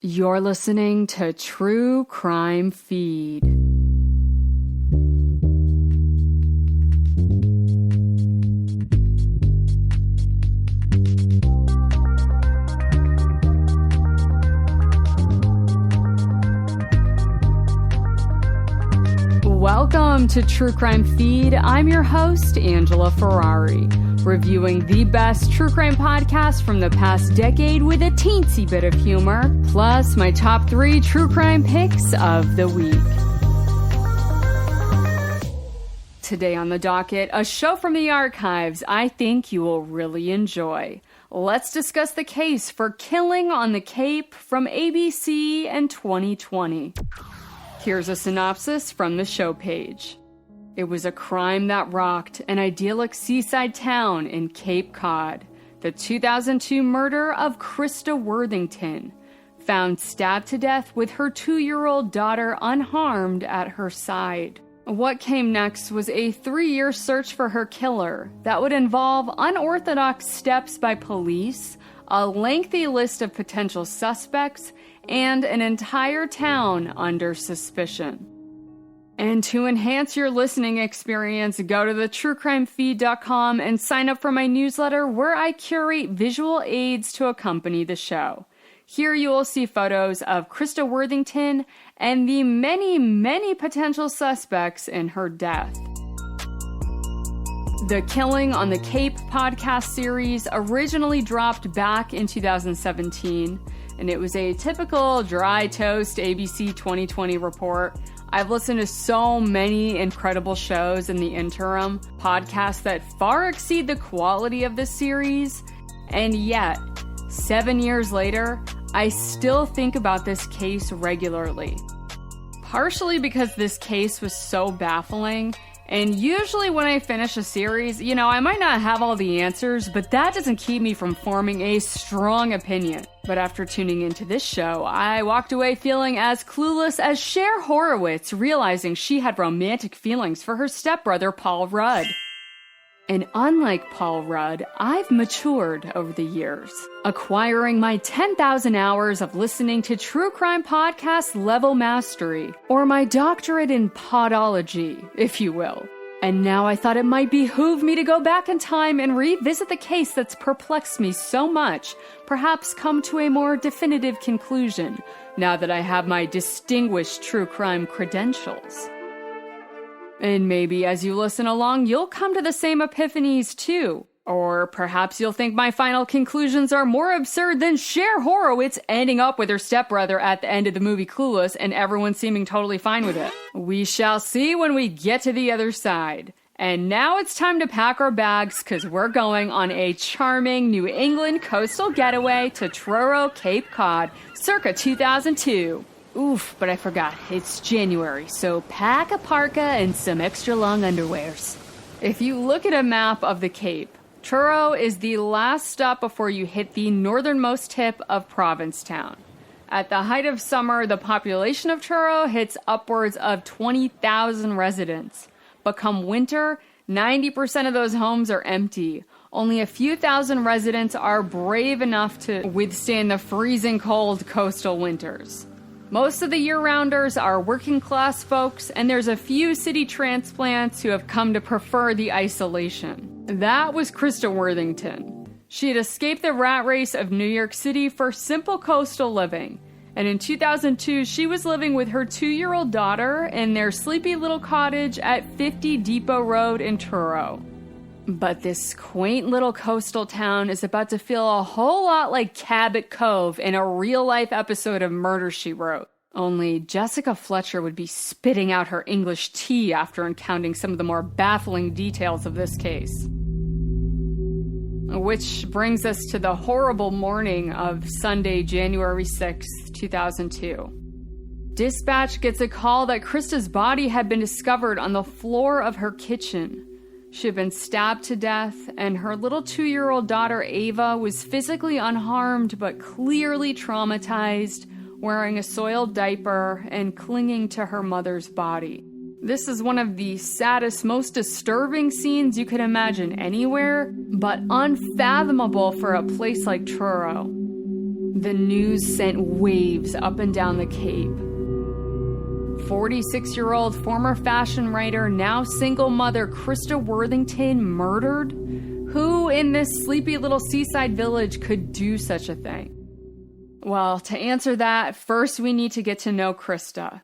You're listening to True Crime Feed. Welcome to True Crime Feed. I'm your host, Angela Ferrari, reviewing the best true crime podcast from the past decade with a teensy bit of humor, plus my top 3 true crime picks of the week. Today on the docket, a show from the archives I think you will really enjoy. Let's discuss the case for Killing on the Cape from ABC in 2020. Here's a synopsis from the show page. It was a crime that rocked an idyllic seaside town in Cape Cod. The 2002 murder of Christa Worthington, found stabbed to death with her 2-year-old daughter unharmed at her side. What came next was a 3-year search for her killer that would involve unorthodox steps by police, a lengthy list of potential suspects, and an entire town under suspicion. And to enhance your listening experience, go to thetruecrimefeed.com and sign up for my newsletter where I curate visual aids to accompany the show. Here you will see photos of Christa Worthington and the many potential suspects in her death. The Killing on the Cape podcast series originally dropped back in 2017, and it was a typical dry toast ABC 2020 report. I've listened to so many incredible shows in the interim, podcasts that far exceed the quality of this series, and yet, 7 years later, I still think about this case regularly. Partially because this case was so baffling, and usually when I finish a series, I might not have all the answers, but that doesn't keep me from forming a strong opinion. But after tuning into this show, I walked away feeling as clueless as Cher Horowitz, realizing she had romantic feelings for her stepbrother, Paul Rudd. And unlike Paul Rudd, I've matured over the years, acquiring my 10,000 hours of listening to true crime podcast level mastery, or my doctorate in podology, if you will. And now I thought it might behoove me to go back in time and revisit the case that's perplexed me so much, perhaps come to a more definitive conclusion, now that I have my distinguished true crime credentials. And maybe as you listen along, you'll come to the same epiphanies too. Or perhaps you'll think my final conclusions are more absurd than Cher Horowitz ending up with her stepbrother at the end of the movie Clueless and everyone seeming totally fine with it. We shall see when we get to the other side. And now it's time to pack our bags because we're going on a charming New England coastal getaway to Truro, Cape Cod, circa 2002. Oof, but I forgot. It's January, so pack a parka and some extra long underwears. If you look at a map of the Cape, Truro is the last stop before you hit the northernmost tip of Provincetown. At the height of summer, the population of Truro hits upwards of 20,000 residents. But come winter, 90% of those homes are empty. Only a few thousand residents are brave enough to withstand the freezing cold coastal winters. Most of the year-rounders are working-class folks, and there's a few city transplants who have come to prefer the isolation. That was Christa Worthington. She had escaped the rat race of New York City for simple coastal living, and in 2002, she was living with her 2-year-old daughter in their sleepy little cottage at 50 Depot Road in Truro. But this quaint little coastal town is about to feel a whole lot like Cabot Cove in a real-life episode of Murder, She Wrote. Only Jessica Fletcher would be spitting out her English tea after encountering some of the more baffling details of this case. Which brings us to the horrible morning of Sunday, January 6, 2002. Dispatch gets a call that Christa's body had been discovered on the floor of her kitchen. She had been stabbed to death, and her little 2-year-old daughter Ava was physically unharmed but clearly traumatized, wearing a soiled diaper and clinging to her mother's body. This is one of the saddest, most disturbing scenes you could imagine anywhere, but unfathomable for a place like Truro. The news sent waves up and down the Cape. 46-year-old former fashion writer, now single mother Christa Worthington murdered? Who in this sleepy little seaside village could do such a thing? Well, to answer that, first we need to get to know Christa.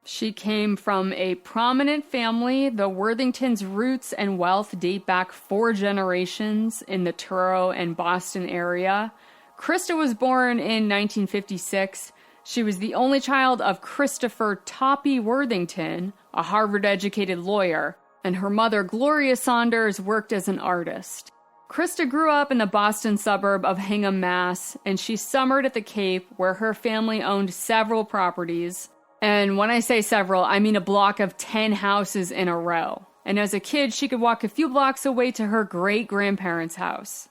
She came from a prominent family. The Worthingtons' roots and wealth date back 4 generations in the Truro and Boston area. Christa was born in 1956. She was the only child of Christopher Toppy Worthington, a Harvard-educated lawyer, and her mother, Gloria Saunders, worked as an artist. Christa grew up in the Boston suburb of Hingham, Mass., and she summered at the Cape, where her family owned several properties. And when I say several, I mean a block of 10 houses in a row. And as a kid, she could walk a few blocks away to her great-grandparents' house.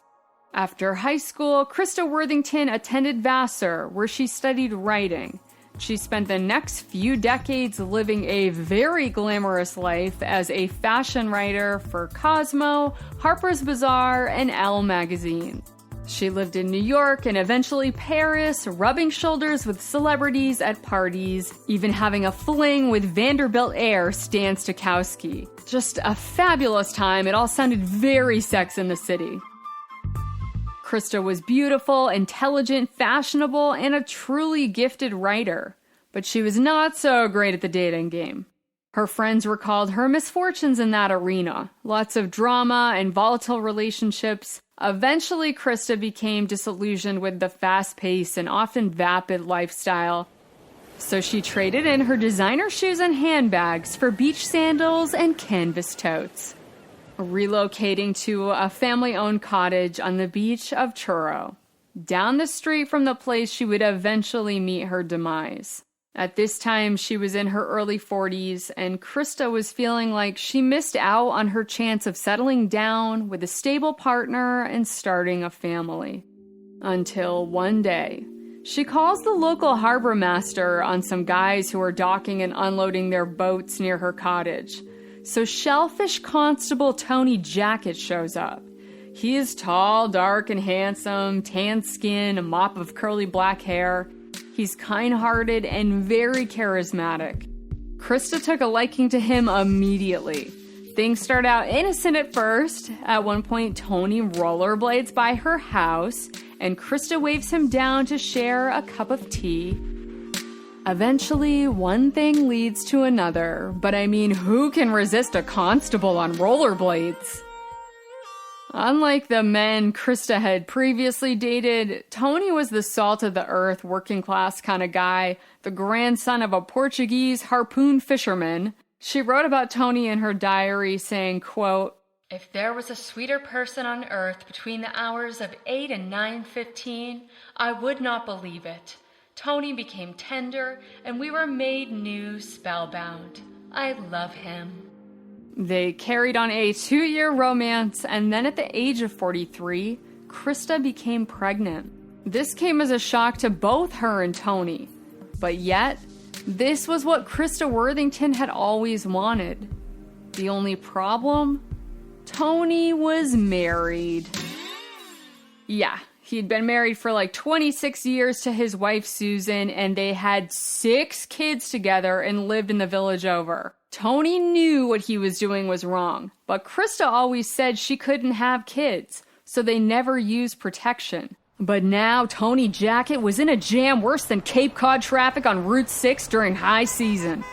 After high school, Christa Worthington attended Vassar, where she studied writing. She spent the next few decades living a very glamorous life as a fashion writer for Cosmo, Harper's Bazaar, and Elle magazine. She lived in New York and eventually Paris, rubbing shoulders with celebrities at parties, even having a fling with Vanderbilt heir Stan Stokowski. Just a fabulous time. It all sounded very Sex in the City. Christa was beautiful, intelligent, fashionable, and a truly gifted writer. But she was not so great at the dating game. Her friends recalled her misfortunes in that arena. Lots of drama and volatile relationships. Eventually, Christa became disillusioned with the fast-paced and often vapid lifestyle. So she traded in her designer shoes and handbags for beach sandals and canvas totes, relocating to a family-owned cottage on the beach of Truro, down the street from the place she would eventually meet her demise. At this time, she was in her early 40s, and Christa was feeling like she missed out on her chance of settling down with a stable partner and starting a family. Until one day, she calls the local harbor master on some guys who are docking and unloading their boats near her cottage. So Shellfish Constable Tony Jacket shows up. He is tall, dark, and handsome, tan skin, a mop of curly black hair. He's kind-hearted and very charismatic. Christa took a liking to him immediately. Things start out innocent at first. At one point, Tony rollerblades by her house, and Christa waves him down to share a cup of tea. Eventually, one thing leads to another, but I mean, who can resist a constable on rollerblades? Unlike the men Christa had previously dated, Tony was the salt-of-the-earth, working-class kind of guy, the grandson of a Portuguese harpoon fisherman. She wrote about Tony in her diary saying, quote, "If there was a sweeter person on earth between the hours of 8 and 9:15, I would not believe it. Tony became tender, and we were made new spellbound. I love him." They carried on a 2-year romance, and then at the age of 43, Christa became pregnant. This came as a shock to both her and Tony. But yet, this was what Christa Worthington had always wanted. The only problem? Tony was married. Yeah, he'd been married for like 26 years to his wife Susan, and they had 6 kids together and lived in the village over. Tony knew what he was doing was wrong, but Christa always said she couldn't have kids, so they never used protection. But now Tony Jacket was in a jam worse than Cape Cod traffic on Route 6 during high season.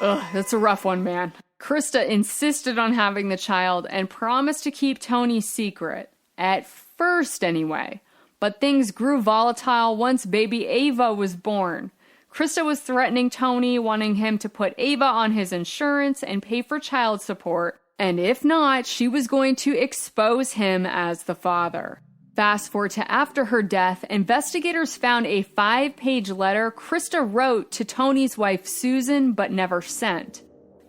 Ugh, that's a rough one, man. Christa insisted on having the child and promised to keep Tony's secret. At first, anyway. But things grew volatile once baby Ava was born. Christa was threatening Tony, wanting him to put Ava on his insurance and pay for child support, and if not, she was going to expose him as the father. Fast forward to after her death, investigators found a 5-page letter Christa wrote to Tony's wife Susan but never sent.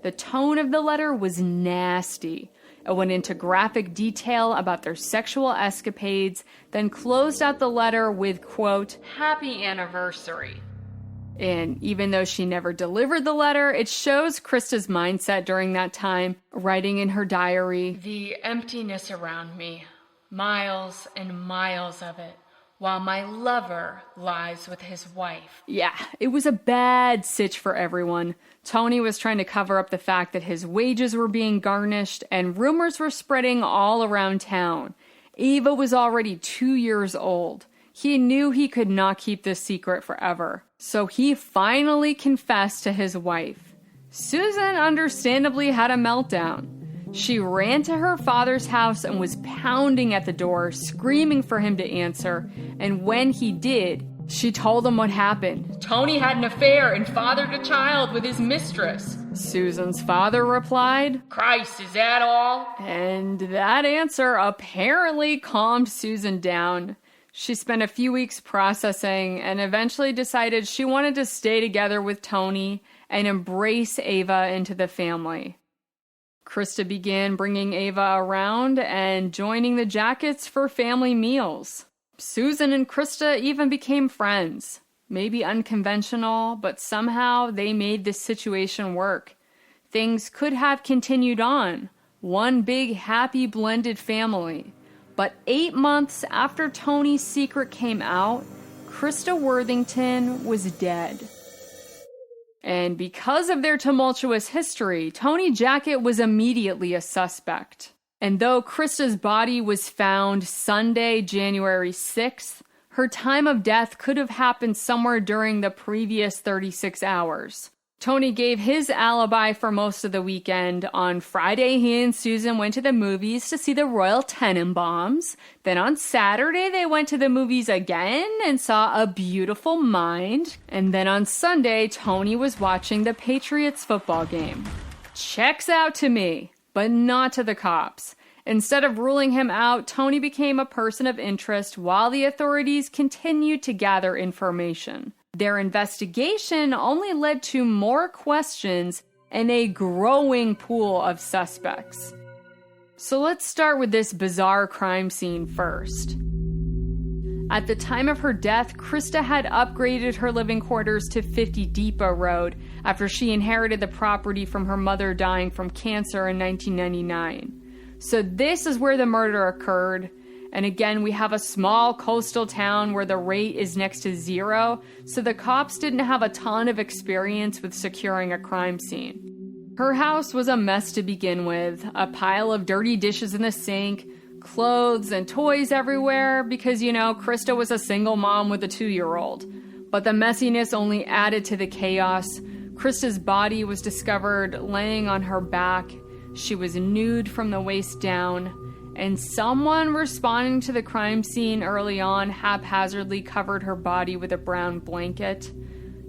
The tone of the letter was nasty. It went into graphic detail about their sexual escapades, then closed out the letter with, quote, "Happy anniversary." And even though she never delivered the letter, it shows Christa's mindset during that time, writing in her diary, "The emptiness around me, miles and miles of it, while my lover lies with his wife. Yeah, it was a bad sitch for everyone. Tony was trying to cover up the fact that his wages were being garnished, and rumors were spreading all around town. Ava was already 2 years old. He knew he could not keep this secret forever, so he finally confessed to his wife. Susan understandably had a meltdown. She ran to her father's house and was pounding at the door, screaming for him to answer, and when he did, she told him what happened. Tony had an affair and fathered a child with his mistress. Susan's father replied, Christ, is that all? And that answer apparently calmed Susan down. She spent a few weeks processing and eventually decided she wanted to stay together with Tony and embrace Ava into the family. Christa began bringing Ava around and joining the Jackets for family meals. Susan and Christa even became friends. Maybe unconventional, but somehow they made this situation work. Things could have continued on. One big, happy, blended family. But 8 months after Tony's secret came out, Christa Worthington was dead. And because of their tumultuous history, Tony Jacket was immediately a suspect. And though Christa's body was found Sunday, January 6th, her time of death could have happened somewhere during the previous 36 hours. Tony gave his alibi for most of the weekend. On Friday, he and Susan went to the movies to see the Royal Tenenbaums. Then on Saturday, they went to the movies again and saw A Beautiful Mind. And then on Sunday, Tony was watching the Patriots football game. Checks out to me, but not to the cops. Instead of ruling him out, Tony became a person of interest while the authorities continued to gather information. Their investigation only led to more questions and a growing pool of suspects. So let's start with this bizarre crime scene first. At the time of her death, Christa had upgraded her living quarters to 50 Depot Road after she inherited the property from her mother dying from cancer in 1999. So this is where the murder occurred. And again, we have a small coastal town where the rate is next to zero, so the cops didn't have a ton of experience with securing a crime scene. Her house was a mess to begin with, a pile of dirty dishes in the sink, clothes and toys everywhere, because, Christa was a single mom with a 2-year-old. But the messiness only added to the chaos. Christa's body was discovered laying on her back. She was nude from the waist down. And someone responding to the crime scene early on haphazardly covered her body with a brown blanket.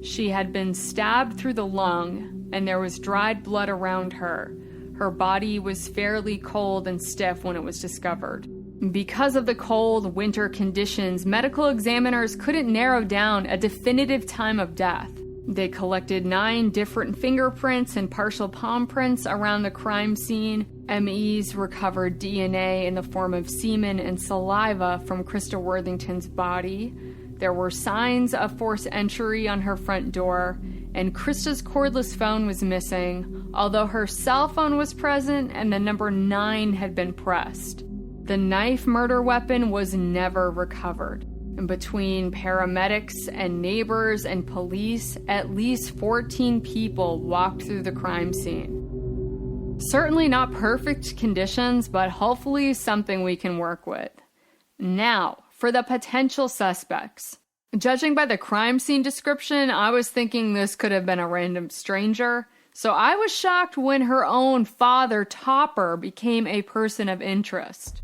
She had been stabbed through the lung, and there was dried blood around her. Her body was fairly cold and stiff when it was discovered. Because of the cold winter conditions, medical examiners couldn't narrow down a definitive time of death. They collected 9 different fingerprints and partial palm prints around the crime scene. MEs recovered DNA in the form of semen and saliva from Christa Worthington's body. There were signs of forced entry on her front door, and Christa's cordless phone was missing, although her cell phone was present and the number 9 had been pressed. The knife murder weapon was never recovered. And between paramedics and neighbors and police, at least 14 people walked through the crime scene. Certainly not perfect conditions, but hopefully something we can work with. Now, for the potential suspects. Judging by the crime scene description, I was thinking this could have been a random stranger. So I was shocked when her own father, Topper, became a person of interest.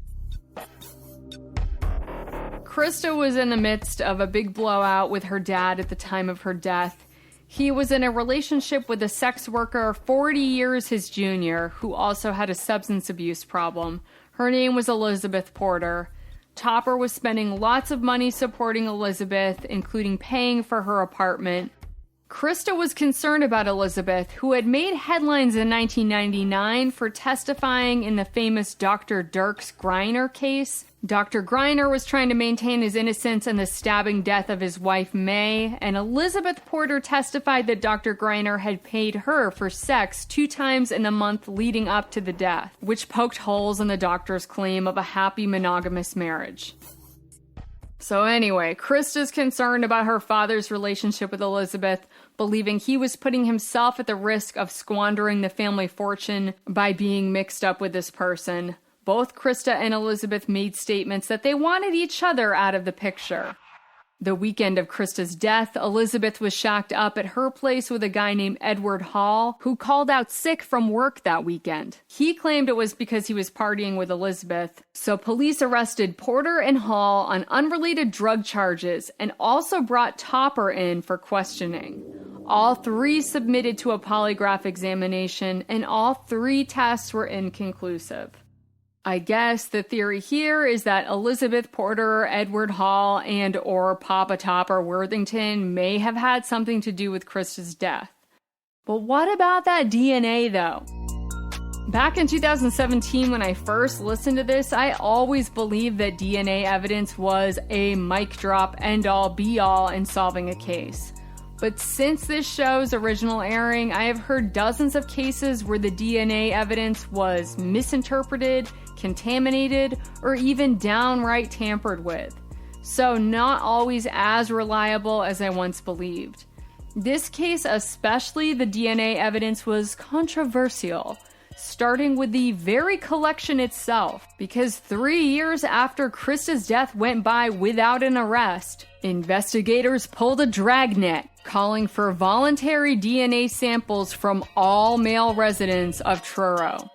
Christa was in the midst of a big blowout with her dad at the time of her death. He was in a relationship with a sex worker 40 years his junior, who also had a substance abuse problem. Her name was Elizabeth Porter. Topper was spending lots of money supporting Elizabeth, including paying for her apartment. Christa was concerned about Elizabeth, who had made headlines in 1999 for testifying in the famous Dr. Dirks Greiner case. Dr. Greiner was trying to maintain his innocence in the stabbing death of his wife, May, and Elizabeth Porter testified that Dr. Greiner had paid her for sex 2 times in the month leading up to the death, which poked holes in the doctor's claim of a happy monogamous marriage. So anyway, Christa's concerned about her father's relationship with Elizabeth, believing he was putting himself at the risk of squandering the family fortune by being mixed up with this person. Both Christa and Elizabeth made statements that they wanted each other out of the picture. The weekend of Christa's death, Elizabeth was shacked up at her place with a guy named Edward Hall, who called out sick from work that weekend. He claimed it was because he was partying with Elizabeth, so police arrested Porter and Hall on unrelated drug charges and also brought Topper in for questioning. All three submitted to a polygraph examination, and all three tests were inconclusive. I guess the theory here is that Elizabeth Porter, Edward Hall, and or Papa Topper Worthington may have had something to do with Christa's death. But what about that DNA, though? Back in 2017, when I first listened to this, I always believed that DNA evidence was a mic drop, end-all, be-all in solving a case. But since this show's original airing, I have heard dozens of cases where the DNA evidence was misinterpreted, contaminated, or even downright tampered with. So not always as reliable as I once believed. This case especially, the DNA evidence was controversial, starting with the very collection itself, because 3 years after Christa's death went by without an arrest, investigators pulled a dragnet, calling for voluntary DNA samples from all male residents of Truro.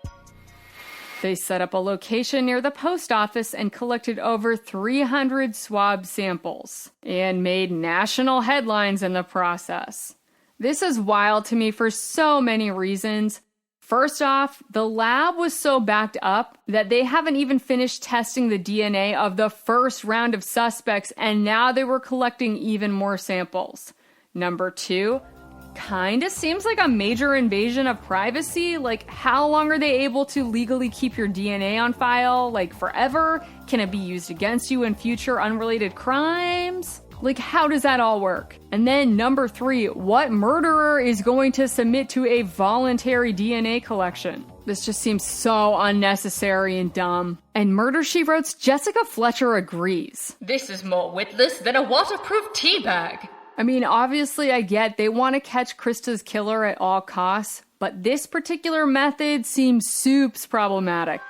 They set up a location near the post office and collected over 300 swab samples, and made national headlines in the process. This is wild to me for so many reasons. First off, the lab was so backed up that they haven't even finished testing the DNA of the first round of suspects, and now they were collecting even more samples. Number two, kinda seems like a major invasion of privacy. Like, how long are they able to legally keep your DNA on file? Like, forever? Can it be used against you in future unrelated crimes? Like, how does that all work? And then number three, what murderer is going to submit to a voluntary DNA collection? This just seems so unnecessary and dumb. And Murder, She Wrote's Jessica Fletcher agrees. This is more witless than a waterproof tea bag. I mean, obviously I get they want to catch Christa's killer at all costs, but this particular method seems soups problematic.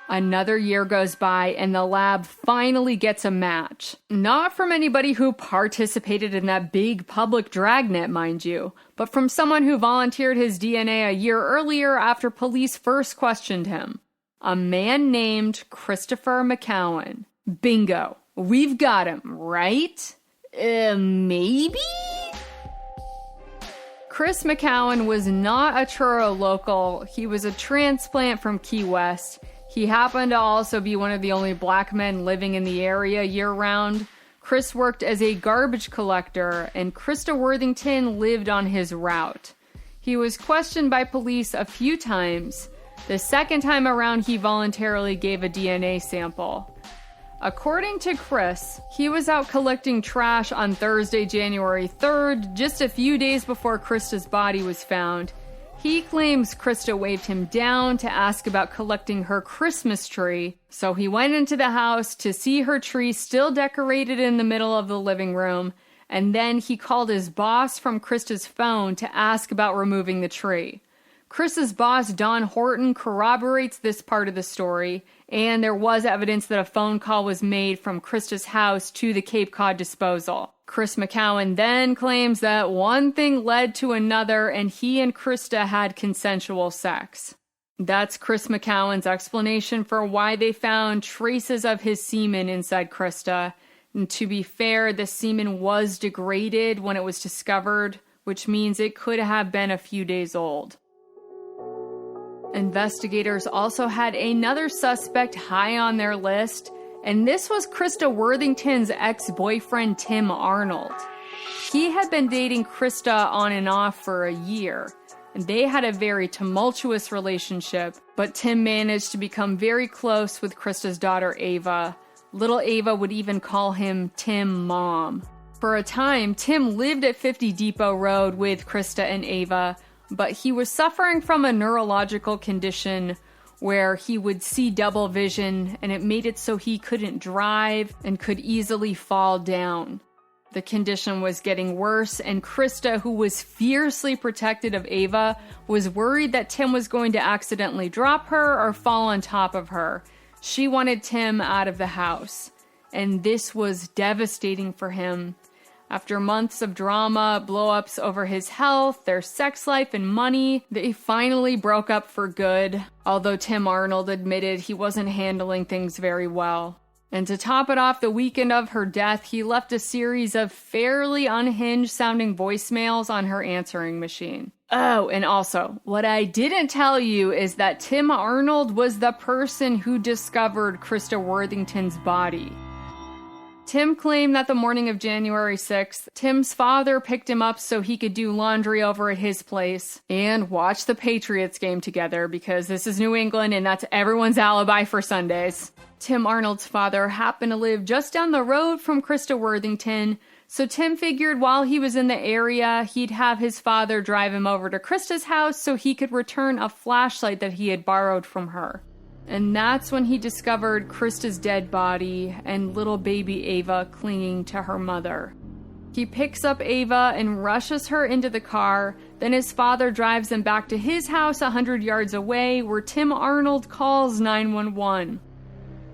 Another year goes by and the lab finally gets a match. Not from anybody who participated in that big public dragnet, mind you, but from someone who volunteered his DNA a year earlier after police first questioned him. A man named Christopher McCowan. Bingo. We've got him, right? Maybe? Chris McCowan was not a Truro local. He was a transplant from Key West. He happened to also be one of the only black men living in the area year-round. Chris worked as a garbage collector, and Christa Worthington lived on his route. He was questioned by police a few times. The second time around, he voluntarily gave a DNA sample. According to Chris, he was out collecting trash on Thursday, January 3rd, just a few days before Christa's body was found. He claims Christa waved him down to ask about collecting her Christmas tree, so he went into the house to see her tree still decorated in the middle of the living room, and then he called his boss from Christa's phone to ask about removing the tree. Chris's boss, Don Horton, corroborates this part of the story, and there was evidence that a phone call was made from Christa's house to the Cape Cod disposal. Chris McCowan then claims that one thing led to another, and he and Christa had consensual sex. That's Chris McCowan's explanation for why they found traces of his semen inside Christa. And to be fair, the semen was degraded when it was discovered, which means it could have been a few days old. Investigators also had another suspect high on their list, and this was Christa Worthington's ex-boyfriend, Tim Arnold. He had been dating Christa on and off for a year, and they had a very tumultuous relationship, but Tim managed to become very close with Christa's daughter, Ava. Little Ava would even call him Tim Mom. For a time, Tim lived at 50 Depot Road with Christa and Ava, but he was suffering from a neurological condition where he would see double vision, and it made it so he couldn't drive and could easily fall down. The condition was getting worse, and Christa, who was fiercely protective of Ava, was worried that Tim was going to accidentally drop her or fall on top of her. She wanted Tim out of the house, and this was devastating for him. After months of drama, blow-ups over his health, their sex life, and money, they finally broke up for good, although Tim Arnold admitted he wasn't handling things very well. And to top it off, the weekend of her death, he left a series of fairly unhinged-sounding voicemails on her answering machine. Oh, and also, what I didn't tell you is that Tim Arnold was the person who discovered Christa Worthington's body. Tim claimed that the morning of January 6th, Tim's father picked him up so he could do laundry over at his place and watch the Patriots game together, because this is New England and that's everyone's alibi for Sundays. Tim Arnold's father happened to live just down the road from Christa Worthington, so Tim figured while he was in the area, he'd have his father drive him over to Christa's house so he could return a flashlight that he had borrowed from her. And that's when he discovered Christa's dead body and little baby Ava clinging to her mother. He picks up Ava and rushes her into the car, then his father drives them back to his house 100 yards away, where Tim Arnold calls 911.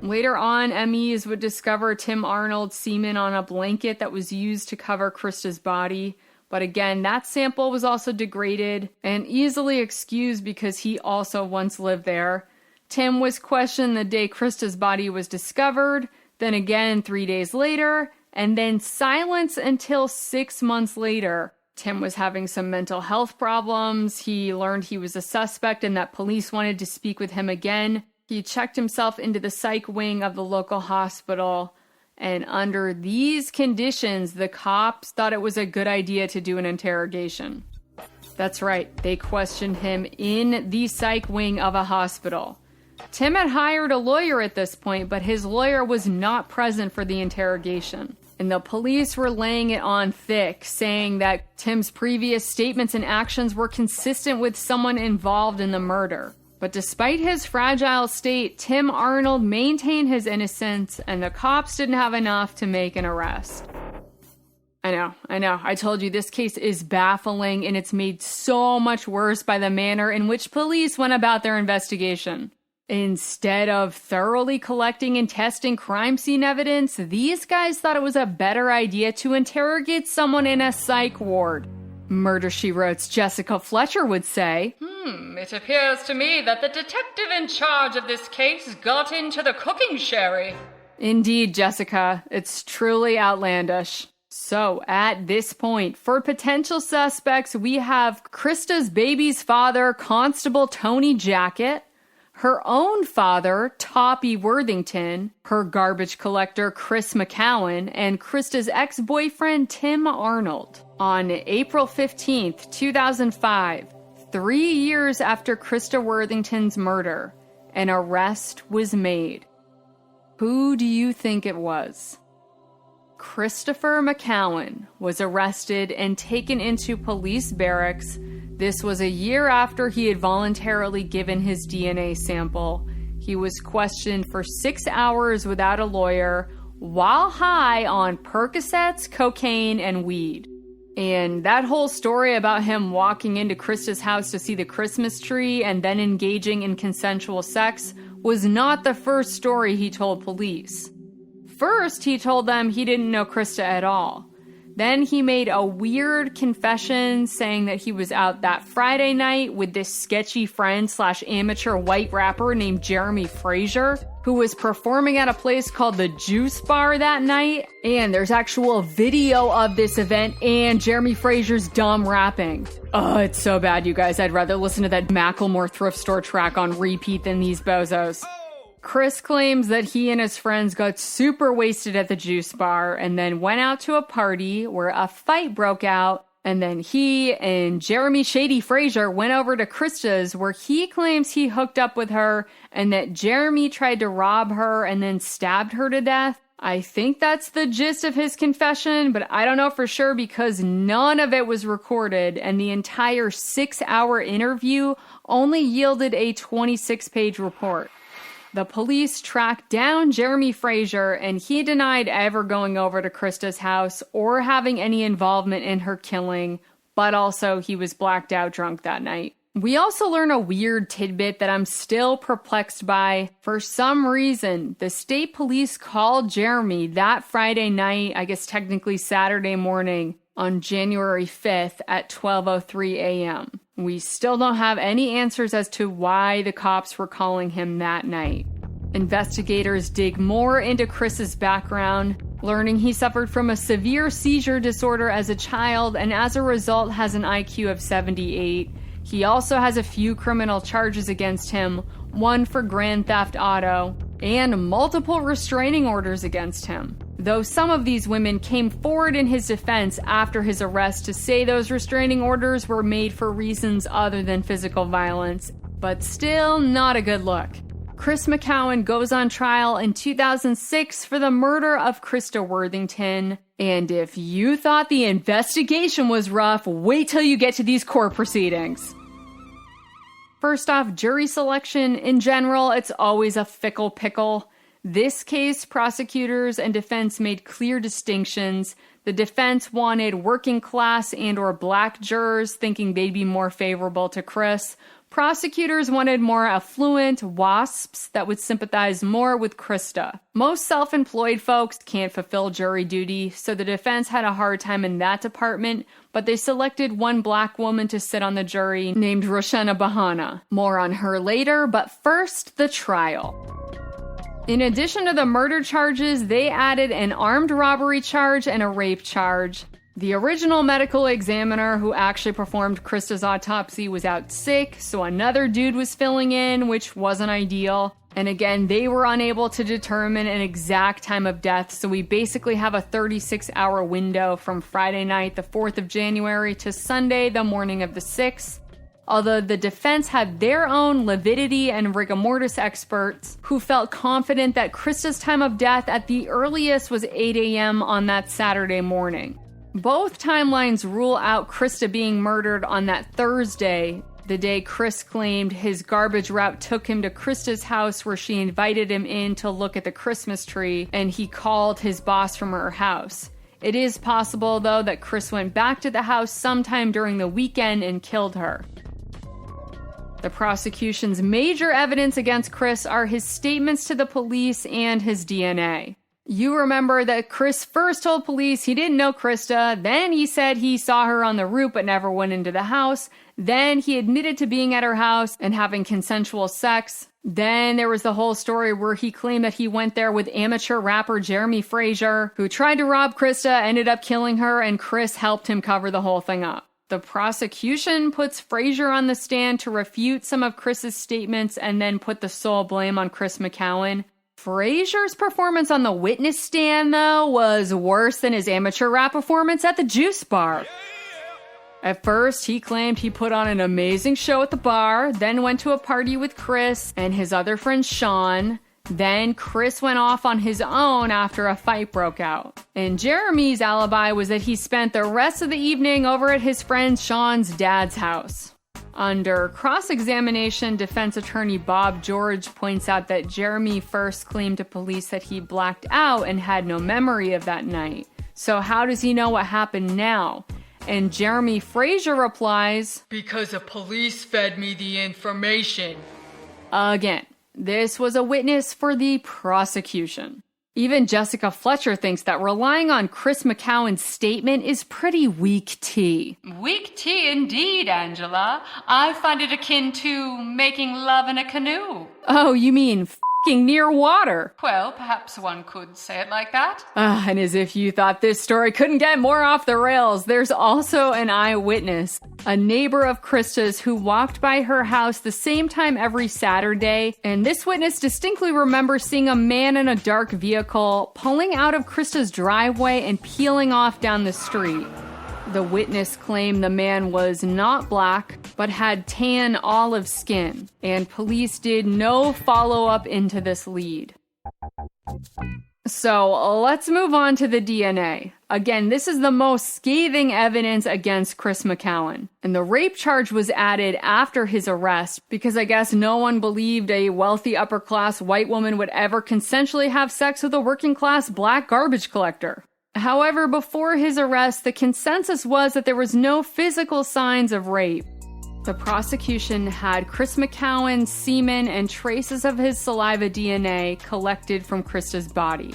Later on, MEs would discover Tim Arnold's semen on a blanket that was used to cover Christa's body. But again, that sample was also degraded and easily excused because he also once lived there. Tim was questioned the day Christa's body was discovered, then again 3 days later, and then silenced until 6 months later. Tim was having some mental health problems. He learned he was a suspect and that police wanted to speak with him again. He checked himself into the psych wing of the local hospital, and under these conditions, the cops thought it was a good idea to do an interrogation. That's right, they questioned him in the psych wing of a hospital. Tim had hired a lawyer at this point, but his lawyer was not present for the interrogation. And the police were laying it on thick, saying that Tim's previous statements and actions were consistent with someone involved in the murder. But despite his fragile state, Tim Arnold maintained his innocence, and the cops didn't have enough to make an arrest. I know. I told you this case is baffling, and it's made so much worse by the manner in which police went about their investigation. Instead of thoroughly collecting and testing crime scene evidence, these guys thought it was a better idea to interrogate someone in a psych ward. Murder, She Wrote's Jessica Fletcher would say, It appears to me that the detective in charge of this case got into the cooking sherry. Indeed, Jessica. It's truly outlandish. So, at this point, for potential suspects, we have Christa's baby's father, Constable Tony Jackett, her own father, Toppy Worthington, her garbage collector, Chris McCowan, and Christa's ex-boyfriend, Tim Arnold. On April 15th, 2005, 3 years after Christa Worthington's murder, an arrest was made. Who do you think it was? Christopher McCowan was arrested and taken into police barracks. This was a year after he had voluntarily given his DNA sample. He was questioned for 6 hours without a lawyer, while high on Percocets, cocaine, and weed. And that whole story about him walking into Christa's house to see the Christmas tree and then engaging in consensual sex was not the first story he told police. First, he told them he didn't know Christa at all. Then he made a weird confession saying that he was out that Friday night with this sketchy friend / amateur white rapper named Jeremy Fraser, who was performing at a place called the Juice Bar that night. And there's actual video of this event and Jeremy Fraser's dumb rapping. Oh, it's so bad, you guys. I'd rather listen to that Macklemore thrift store track on repeat than these bozos. Chris claims that he and his friends got super wasted at the Juice Bar and then went out to a party where a fight broke out, and then he and Jeremy Shady Fraser went over to Christa's where he claims he hooked up with her and that Jeremy tried to rob her and then stabbed her to death. I think that's the gist of his confession, but I don't know for sure because none of it was recorded, and the entire 6-hour interview only yielded a 26-page report. The police tracked down Jeremy Fraser, and he denied ever going over to Christa's house or having any involvement in her killing, but also he was blacked out drunk that night. We also learn a weird tidbit that I'm still perplexed by. For some reason, the state police called Jeremy that Friday night, I guess technically Saturday morning, on January 5th at 12:03 a.m. We still don't have any answers as to why the cops were calling him that night. Investigators dig more into Chris's background, learning he suffered from a severe seizure disorder as a child and as a result has an IQ of 78. He also has a few criminal charges against him, one for grand theft auto, and multiple restraining orders against him. Though some of these women came forward in his defense after his arrest to say those restraining orders were made for reasons other than physical violence, but still not a good look. Chris McCowan goes on trial in 2006 for the murder of Christa Worthington. And if you thought the investigation was rough, wait till you get to these court proceedings. First off, jury selection in general, it's always a fickle pickle. This case, prosecutors and defense made clear distinctions. The defense wanted working class and or black jurors, thinking they'd be more favorable to Chris. Prosecutors wanted more affluent WASPs that would sympathize more with Christa. Most self-employed folks can't fulfill jury duty, so the defense had a hard time in that department, but they selected one black woman to sit on the jury named Roshana Bahana. More on her later, but first, the trial. In addition to the murder charges, they added an armed robbery charge and a rape charge. The original medical examiner who actually performed Christa's autopsy was out sick, so another dude was filling in, which wasn't ideal. And again, they were unable to determine an exact time of death, so we basically have a 36-hour window from Friday night, the 4th of January, to Sunday, the morning of the 6th. Although the defense had their own lividity and rigor mortis experts who felt confident that Christa's time of death at the earliest was 8 a.m. on that Saturday morning. Both timelines rule out Christa being murdered on that Thursday, the day Chris claimed his garbage route took him to Christa's house where she invited him in to look at the Christmas tree, and he called his boss from her house. It is possible, though, that Chris went back to the house sometime during the weekend and killed her. The prosecution's major evidence against Chris are his statements to the police and his DNA. You remember that Chris first told police he didn't know Christa, then he said he saw her on the roof but never went into the house, then he admitted to being at her house and having consensual sex. Then there was the whole story where he claimed that he went there with amateur rapper Jeremy Fraser, who tried to rob Christa, ended up killing her, and Chris helped him cover the whole thing up. The prosecution puts Fraser on the stand to refute some of Chris's statements and then put the sole blame on Chris McCowan. Fraser's performance on the witness stand, though, was worse than his amateur rap performance at the juice bar. At first, he claimed he put on an amazing show at the bar, then went to a party with Chris and his other friend Sean. Then Chris went off on his own after a fight broke out. And Jeremy's alibi was that he spent the rest of the evening over at his friend Sean's dad's house. Under cross-examination, defense attorney Bob George points out that Jeremy first claimed to police that he blacked out and had no memory of that night. So how does he know what happened now? And Jeremy Fraser replies, "Because the police fed me the information." Again, this was a witness for the prosecution. Even Jessica Fletcher thinks that relying on Chris McCowan's statement is pretty weak tea. Weak tea indeed, Angela. I find it akin to making love in a canoe. Oh, you mean f***ing near water? Well, perhaps one could say it like that. And as if you thought this story couldn't get more off the rails, there's also an eyewitness, a neighbor of Christa's who walked by her house the same time every Saturday, and this witness distinctly remembers seeing a man in a dark vehicle pulling out of Christa's driveway and peeling off down the street. The witness claimed the man was not black, but had tan olive skin, and police did no follow-up into this lead. So let's move on to the DNA. Again, this is the most scathing evidence against Chris McCowan. And the rape charge was added after his arrest because I guess no one believed a wealthy upper-class white woman would ever consensually have sex with a working-class black garbage collector. However, before his arrest, the consensus was that there was no physical signs of rape. The prosecution had Chris McCowan's semen and traces of his saliva DNA collected from Christa's body.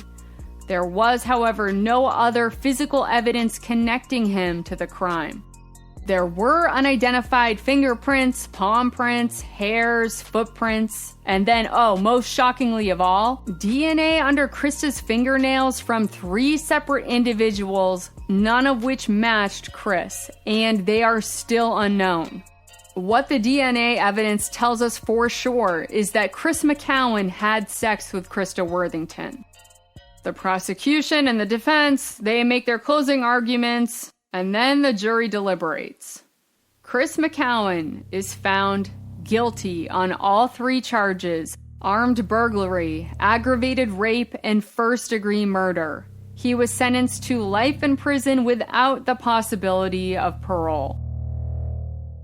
There was, however, no other physical evidence connecting him to the crime. There were unidentified fingerprints, palm prints, hairs, footprints, and then, most shockingly of all, DNA under Christa's fingernails from 3 separate individuals, none of which matched Chris, and they are still unknown. What the DNA evidence tells us for sure is that Chris McCowan had sex with Christa Worthington. The prosecution and the defense, they make their closing arguments, and then the jury deliberates. Chris McCowan is found guilty on all 3 charges: armed burglary, aggravated rape, and first-degree murder. He was sentenced to life in prison without the possibility of parole.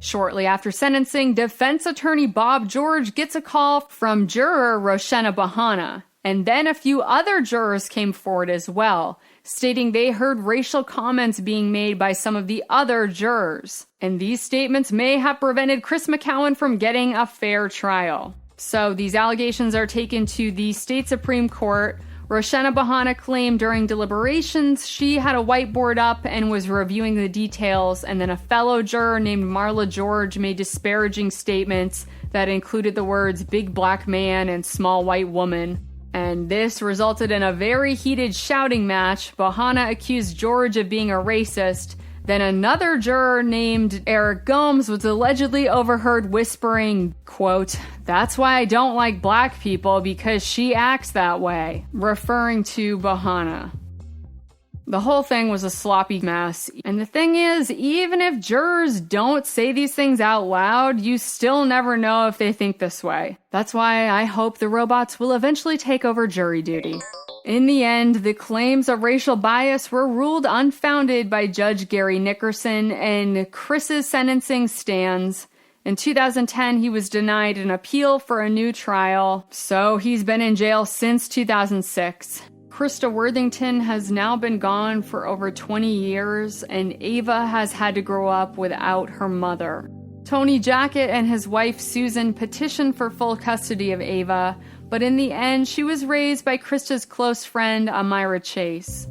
Shortly after sentencing, defense attorney Bob George gets a call from juror Roshena Bahana, and then a few other jurors came forward as well, stating they heard racial comments being made by some of the other jurors, and these statements may have prevented Chris McCowan from getting a fair trial. So these allegations are taken to the state Supreme Court. Roshena Bahana claimed during deliberations she had a whiteboard up and was reviewing the details, and then a fellow juror named Marla George made disparaging statements that included the words big black man and small white woman. And this resulted in a very heated shouting match. Bahana accused George of being a racist. Then another juror named Eric Gomes was allegedly overheard whispering, quote, "That's why I don't like black people, because she acts that way," referring to Bahana. The whole thing was a sloppy mess. And the thing is, even if jurors don't say these things out loud, you still never know if they think this way. That's why I hope the robots will eventually take over jury duty. In the end, the claims of racial bias were ruled unfounded by Judge Gary Nickerson, and Chris's sentencing stands. In 2010, he was denied an appeal for a new trial, so he's been in jail since 2006. Christa Worthington has now been gone for over 20 years, and Ava has had to grow up without her mother. Tony Jackett and his wife Susan petitioned for full custody of Ava, but in the end, she was raised by Christa's close friend, Amira Chase.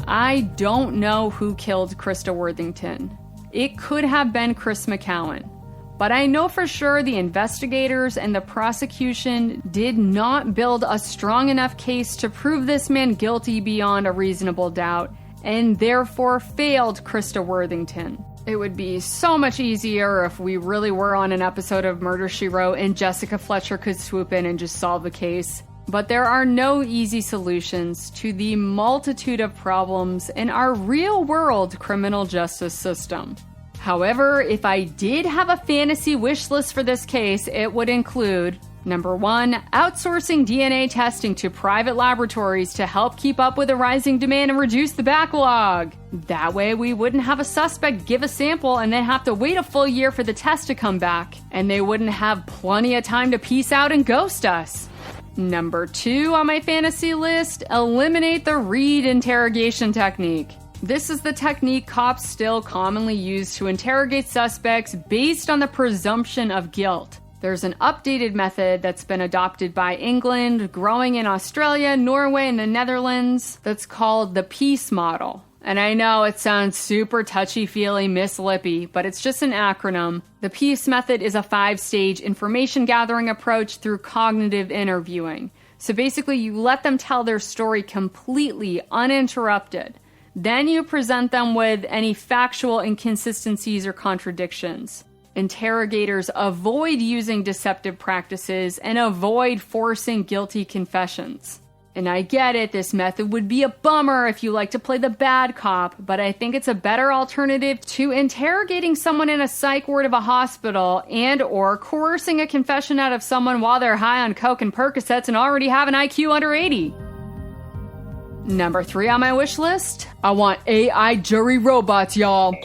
I don't know who killed Christa Worthington. It could have been Chris McCowan. But I know for sure the investigators and the prosecution did not build a strong enough case to prove this man guilty beyond a reasonable doubt, and therefore failed Christa Worthington. It would be so much easier if we really were on an episode of Murder, She Wrote and Jessica Fletcher could swoop in and just solve the case. But there are no easy solutions to the multitude of problems in our real-world criminal justice system. However, if I did have a fantasy wish list for this case, it would include: number 1, outsourcing DNA testing to private laboratories to help keep up with the rising demand and reduce the backlog. That way we wouldn't have a suspect give a sample and then have to wait a full year for the test to come back, and they wouldn't have plenty of time to peace out and ghost us. Number 2 on my fantasy list, eliminate the Reid interrogation technique. This is the technique cops still commonly use to interrogate suspects based on the presumption of guilt. There's an updated method that's been adopted by England, growing in Australia, Norway, and the Netherlands, that's called the PEACE model. And I know it sounds super touchy-feely, Miss Lippy, but it's just an acronym. The PEACE method is a 5-stage information gathering approach through cognitive interviewing. So basically, you let them tell their story completely uninterrupted. Then you present them with any factual inconsistencies or contradictions. Interrogators avoid using deceptive practices and avoid forcing guilty confessions. And I get it, this method would be a bummer if you like to play the bad cop, but I think it's a better alternative to interrogating someone in a psych ward of a hospital and or coercing a confession out of someone while they're high on coke and Percocets and already have an IQ under 80. Number 3 on my wish list, I want AI jury robots, y'all.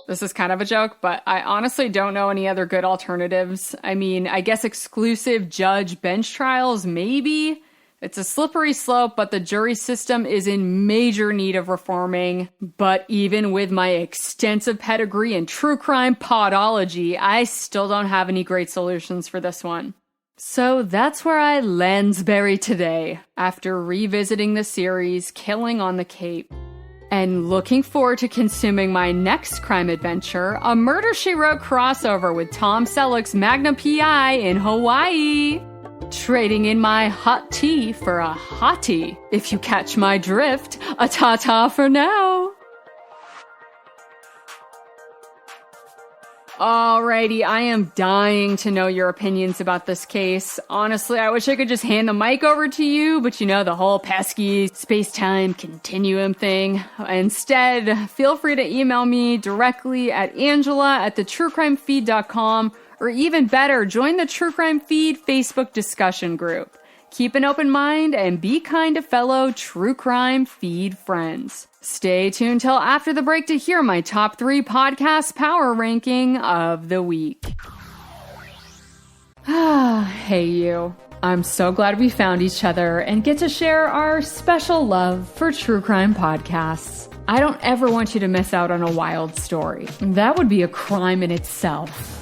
This is kind of a joke, but I honestly don't know any other good alternatives. I mean, I guess exclusive judge bench trials, maybe. It's a slippery slope, but the jury system is in major need of reforming. But even with my extensive pedigree in true crime podology, I still don't have any great solutions for this one. So that's where I Lansbury today, after revisiting the series Killing on the Cape. And looking forward to consuming my next crime adventure, a Murder, She Wrote crossover with Tom Selleck's Magnum P.I. in Hawaii. Trading in my hot tea for a hottie, if you catch my drift. A ta-ta for now. Alrighty, I am dying to know your opinions about this case. Honestly, I wish I could just hand the mic over to you, but you know, the whole pesky space-time continuum thing. Instead, feel free to email me directly at angela@thetruecrimefeed.com, or even better, join the True Crime Feed Facebook discussion group. Keep an open mind and be kind to fellow True Crime Feed friends. Stay tuned till after the break to hear my top 3 podcast power ranking of the week. Hey you. I'm so glad we found each other and get to share our special love for true crime podcasts. I don't ever want you to miss out on a wild story. That would be a crime in itself.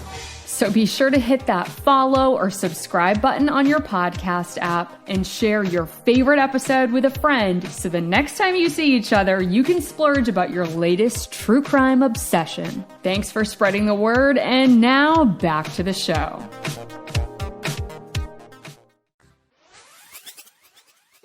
So be sure to hit that follow or subscribe button on your podcast app and share your favorite episode with a friend so the next time you see each other, you can splurge about your latest true crime obsession. Thanks for spreading the word, and now back to the show.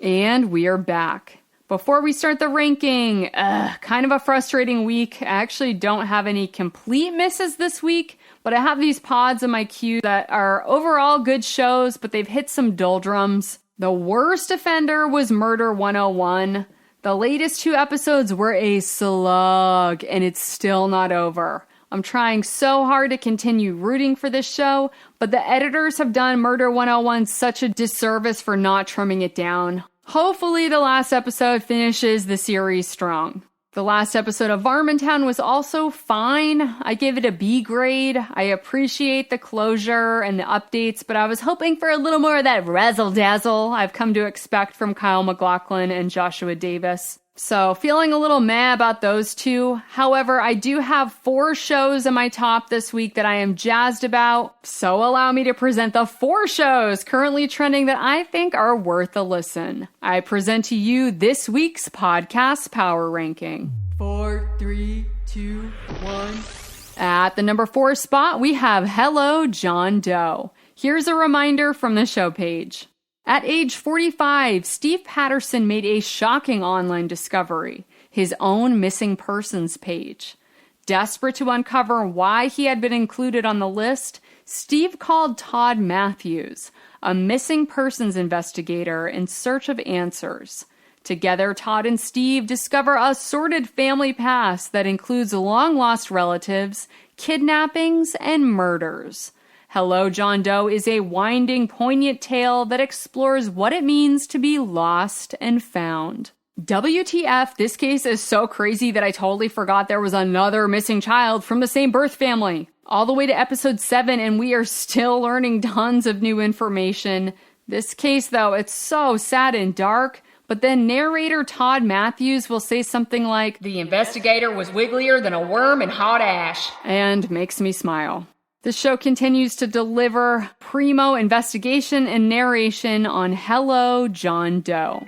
And we are back. Before we start the ranking, kind of a frustrating week. I actually don't have any complete misses this week, but I have these pods in my queue that are overall good shows, but they've hit some doldrums. The worst offender was Murder 101. The latest 2 episodes were a slug, and it's still not over. I'm trying so hard to continue rooting for this show, but the editors have done Murder 101 such a disservice for not trimming it down. Hopefully the last episode finishes the series strong. The last episode of Varmintown was also fine. I gave it a B grade. I appreciate the closure and the updates, but I was hoping for a little more of that razzle-dazzle I've come to expect from Kyle MacLachlan and Joshua Davis. So feeling a little meh about those 2. However, I do have 4 shows in my top this week that I am jazzed about. So allow me to present the 4 shows currently trending that I think are worth a listen. I present to you this week's podcast power ranking. 4, 3, 2, 1. At the number 4 spot, we have Hello, John Doe. Here's a reminder from the show page. At age 45, Steve Patterson made a shocking online discovery, his own missing persons page. Desperate to uncover why he had been included on the list, Steve called Todd Matthews, a missing persons investigator in search of answers. Together, Todd and Steve discover a sordid family past that includes long-lost relatives, kidnappings, and murders. Hello, John Doe is a winding, poignant tale that explores what it means to be lost and found. WTF, this case is so crazy that I totally forgot there was another missing child from the same birth family. All the way to episode 7, and we are still learning tons of new information. This case, though, it's so sad and dark, but then narrator Todd Matthews will say something like, The investigator was wigglier than a worm in hot ash. And makes me smile. The show continues to deliver primo investigation and narration on Hello, John Doe.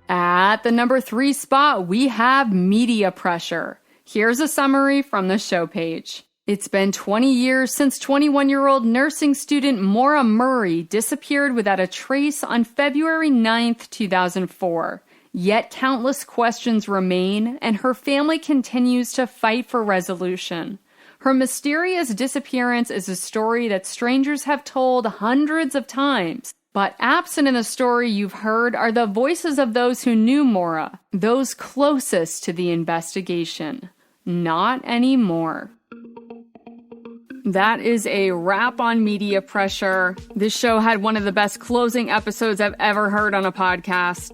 At the number 3 spot, we have Media Pressure. Here's a summary from the show page. It's been 20 years since 21-year-old nursing student Maura Murray disappeared without a trace on February 9th, 2004. Yet countless questions remain, and her family continues to fight for resolution. Her mysterious disappearance is a story that strangers have told hundreds of times, but absent in the story you've heard are the voices of those who knew Maura, those closest to the investigation. Not anymore. That is a wrap on media pressure. This show had one of the best closing episodes I've ever heard on a podcast.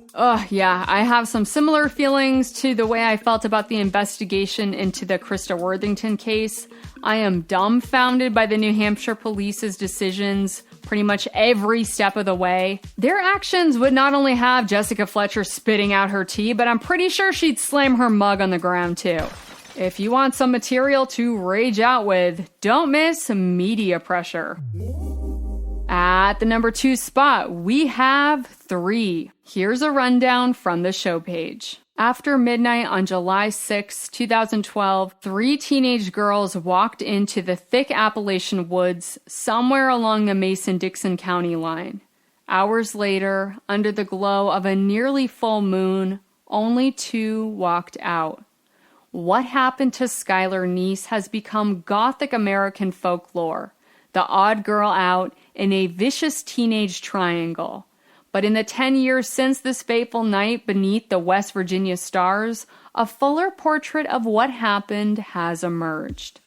Yeah, I have some similar feelings to the way I felt about the investigation into the Christa Worthington case. I am dumbfounded by the New Hampshire police's decisions pretty much every step of the way. Their actions would not only have Jessica Fletcher spitting out her tea, but I'm pretty sure she'd slam her mug on the ground too. If you want some material to rage out with, don't miss media pressure. At the number 2 spot, we have 3. Here's a rundown from the show page. After midnight on July 6, 2012, 3 teenage girls walked into the thick Appalachian woods somewhere along the Mason-Dixon County line. Hours later, under the glow of a nearly full moon, only 2 walked out. What happened to Skylar Neese has become Gothic American folklore, the odd girl out in a vicious teenage triangle. But in the 10 years since this fateful night beneath the West Virginia stars, a fuller portrait of what happened has emerged.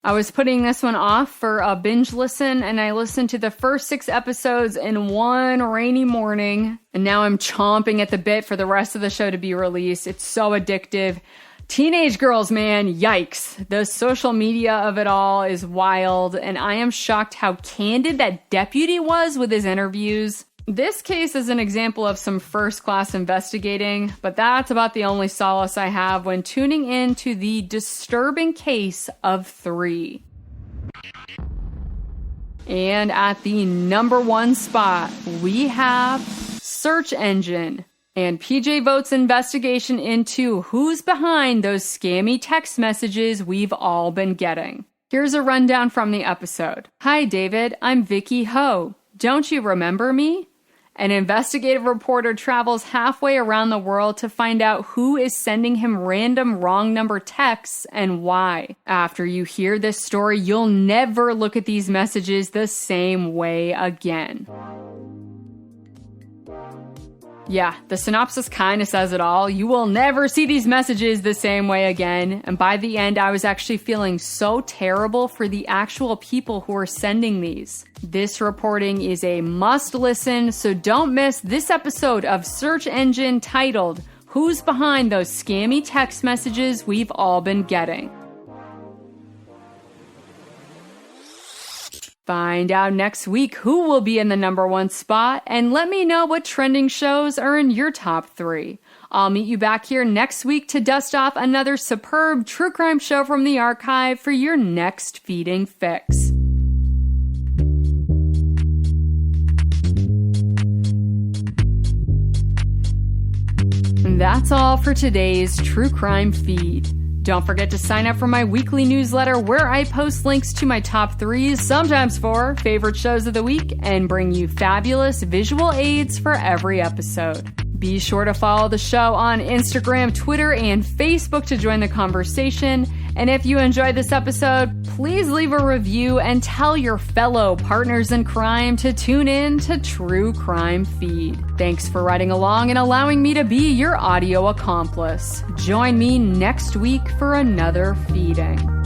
I was putting this one off for a binge listen, and I listened to the first 6 episodes in one rainy morning, and now I'm chomping at the bit for the rest of the show to be released. It's so addictive. Teenage girls, man, yikes. The social media of it all is wild, and I am shocked how candid that deputy was with his interviews. This case is an example of some first-class investigating, but that's about the only solace I have when tuning in to the disturbing case of 3. And at the number 1 spot, we have Search Engine and PJ Vote's investigation into who's behind those scammy text messages we've all been getting. Here's a rundown from the episode. Hi, David. I'm Vicky Ho. Don't you remember me? An investigative reporter travels halfway around the world to find out who is sending him random wrong number texts and why. After you hear this story, you'll never look at these messages the same way again. Yeah, the synopsis kind of says it all. You will never see these messages the same way again. And by the end, I was actually feeling so terrible for the actual people who are sending these. This reporting is a must listen, so don't miss this episode of Search Engine titled, Who's Behind Those Scammy Text Messages We've All Been Getting? Find out next week who will be in the number 1 spot, and let me know what trending shows are in your top 3. I'll meet you back here next week to dust off another superb true crime show from the archive for your next feeding fix. And that's all for today's True Crime Feed. Don't forget to sign up for my weekly newsletter where I post links to my top 3s, sometimes 4, favorite shows of the week, and bring you fabulous visual aids for every episode. Be sure to follow the show on Instagram, Twitter, and Facebook to join the conversation. And if you enjoyed this episode, please leave a review and tell your fellow partners in crime to tune in to True Crime Feed. Thanks for riding along and allowing me to be your audio accomplice. Join me next week for another feeding.